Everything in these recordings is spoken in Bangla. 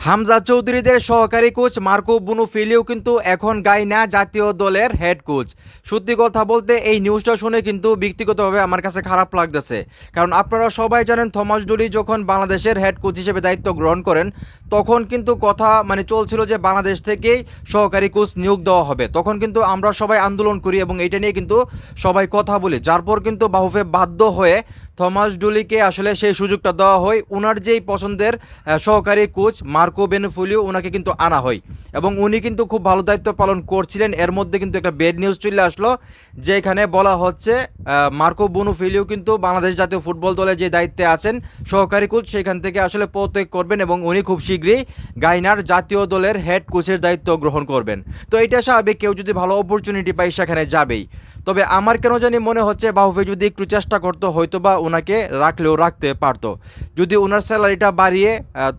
হামজা চৌধুরীদের সহকারী কোচ মার্কো বুনুফিলিও কিন্তু এখন গাইনা জাতীয় দলের হেড কোচ। সত্যি কথা বলতে এই নিউজটা শুনে কিন্তু ব্যক্তিগতভাবে আমার কাছে খারাপ লাগতেছে, কারণ আপনারা সবাই জানেন থমাস ডুলি যখন বাংলাদেশের হেড কোচ হিসেবে দায়িত্ব গ্রহণ করেন তখন কিন্তু কথা চলছিল যে বাংলাদেশ থেকেই সহকারী কোচ নিয়োগ দেওয়া হবে। তখন কিন্তু আমরা সবাই আন্দোলন করি এবং এটা নিয়ে কিন্তু সবাই কথা বলি, যার পর কিন্তু বাহুফে বাধ্য হয়ে থমাস ডুলিকে আসলে সেই সুযোগটা দেওয়া হয়। ওনার যেই পছন্দের সহকারী কোচ মার্কো বুনুফিলিও ওনাকে কিন্তু আনা হয় এবং উনি কিন্তু খুব ভালো দায়িত্ব পালন করছিলেন। এর মধ্যে কিন্তু একটা বেড নিউজ চলে আসলো, যেখানে বলা হচ্ছে মার্কো বুনুফিলিও কিন্তু বাংলাদেশ জাতীয় ফুটবল দলে যে দায়িত্বে আছেন সহকারী কোচ সেখান থেকে আসলে পদত্যাগ করবেন এবং উনি খুব শীঘ্রই গাইনার জাতীয় দলের হেড কোচের দায়িত্ব গ্রহণ করবেন। তো এটা স্বাভাবিক, কেউ যদি ভালো অপরচুনিটি পায় সেখানে যাবেই। তবে আমার কেন জানি মনে হচ্ছে বাহুফে যদি একটু চেষ্টা করতো হয়তো বা ওনাকে রাখলেও রাখতে পারতো। যদি ওনার স্যালারিটা বাড়িয়ে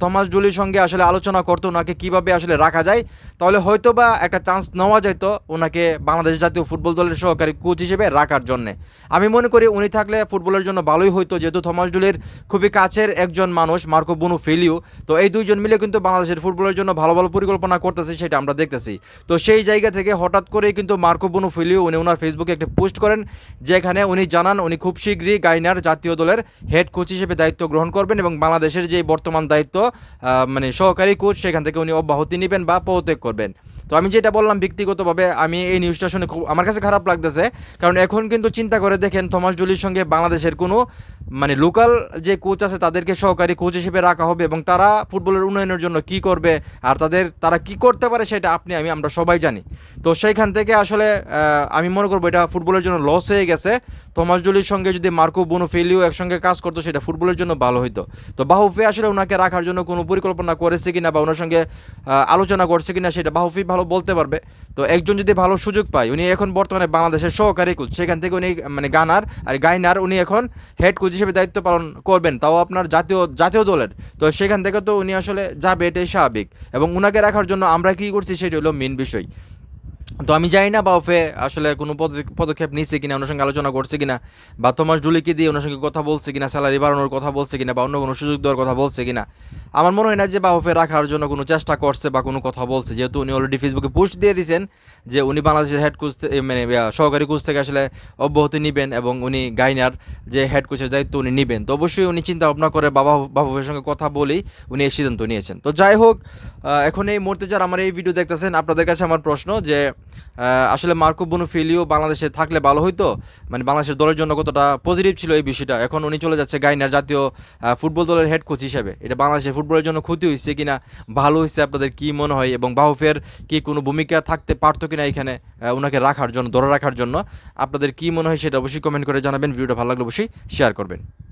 থমাস ডুলির সঙ্গে আসলে আলোচনা করতো ওনাকে কীভাবে আসলে রাখা যায়, তাহলে হয়তো বা একটা চান্স নেওয়া যেত ওনাকে বাংলাদেশ জাতীয় ফুটবল দলের সহকারী কোচ হিসেবে রাখার জন্যে। আমি মনে করি উনি থাকলে ফুটবলের জন্য ভালোই হইতো, যেহেতু থমাস ডুলির খুবই কাছের একজন মানুষ মার্কো বুনুফিলিও। তো এই দুইজন মিলে কিন্তু বাংলাদেশের ফুটবলের জন্য ভালো ভালো পরিকল্পনা করতেছে, সেটা আমরা দেখতেছি। তো সেই জায়গা থেকে হঠাৎ করেই কিন্তু মার্কো বুনুফিলিও উনি ওনার ফেসবুকে একটা পোস্ট করেন, যেখানে উনি জানান উনি খুব শীঘ্রই গাইনার জাতীয় দলের হেড কোচ হিসেবে দায়িত্ব গ্রহণ করবেন এবং বাংলাদেশের যে বর্তমান দায়িত্ব সহকারী কোচ সেখান থেকে উনি অব্যাহতি নেবেন বা পদত্যাগ করবেন। তো আমি যেটা বললাম ব্যক্তিগতভাবে আমি এই নিউজটা শুনে খুব আমার কাছে খারাপ লাগতেছে, কারণ এখন কিন্তু চিন্তা করে দেখেন থমাস ডুলির সঙ্গে বাংলাদেশের কোনো লোকাল যে কোচ আছে তাদেরকে সহকারী কোচ হিসেবে রাখা হবে এবং তারা ফুটবলের উন্নয়নের জন্য কি করবে আর তারা কি করতে পারে সেটা আমরা সবাই জানি। তো সেইখান থেকে আসলে আমি মনে করবো এটা ফুটবলের জন্য লস হয়ে গেছে। থমাস ডুলির সঙ্গে যদি মার্কো বুনুফিলিও একসঙ্গে কাজ করতো সেটা ফুটবলের জন্য ভালো হতো। তো বাহুফি আসলে ওনাকে রাখার জন্য কোনো পরিকল্পনা করেছে কিনা বা ওনার সঙ্গে আলোচনা করছে কিনা সেটা বাহুফি ভালো বলতে পারবে। তো একজন যদি ভালো সুযোগ পায়, উনি এখন বর্তমানে বাংলাদেশের সহকারী কোচ, সেখান থেকে উনি গাইনার উনি এখন হেড কোচ হিসেবে দায়িত্ব পালন করবেন, তাও আপনার জাতীয় দলের। তো সেখান থেকে তো উনি আসলে যাবে, এটাই স্বাভাবিক। এবং উনাকে রাখার জন্য আমরা কী করছি সেটা হলো মেন বিষয়। তো আমি জানি না বাউফে আসলে কোনো পদক্ষেপ নিচ্ছে কিনা, ওনার সঙ্গে আলোচনা করছে কিনা, বা থমাস ডুলিকে দিয়ে ওনার সঙ্গে কথা বলছে কিনা, স্যালারি বাড়ানোর কথা বলছে কিনা, বা অন্য কোনো সুযোগ দেওয়ার কথা বলছে কিনা। আমার মনে হয় না যে বাউফে রাখার জন্য কোনো চেষ্টা করছে বা কোনো কথা বলছে, যেহেতু উনি অলরেডি ফেসবুকে পোস্ট দিয়ে দিয়েছেন যে উনি বাংলাদেশের হেড কোচ সহকারী কোচ থেকে আসলে অব্যাহতি নেবেন এবং উনি গাইনার যে হেড কোচের দায়িত্ব উনি নেবেন। তো অবশ্যই উনি চিন্তা ভাবনা করে বাবুফের সঙ্গে কথা বলেই উনি এই সিদ্ধান্ত নিয়েছেন। তো যাই হোক, এখন এই মুহূর্তে যারা আমার এই ভিডিও দেখতেছেন আপনাদের কাছে আমার প্রশ্ন যে আসলে মার্কো বুনুফিলিও বাংলাদেশে থাকলে ভালো হইতো, বাংলাদেশের দলের জন্য কতটা পজিটিভ ছিল এই বিষয়টা। এখন উনি চলে যাচ্ছে গাইনার জাতীয় ফুটবল দলের হেড কোচ হিসেবে, এটা বাংলাদেশের ফুটবলের জন্য ক্ষতি হয়েছে কিনা, ভালো হয়েছে, আপনাদের কি মনে হয়? এবং বাহুফের কি কোনো ভূমিকা থাকতে পারতো কিনা এখানে ওনাকে রাখার জন্য, ধরে রাখার জন্য আপনাদের কি মনে হয় সেটা অবশ্যই কমেন্ট করে জানাবেন। ভিডিওটা ভালো লাগলে অবশ্যই শেয়ার করবেন।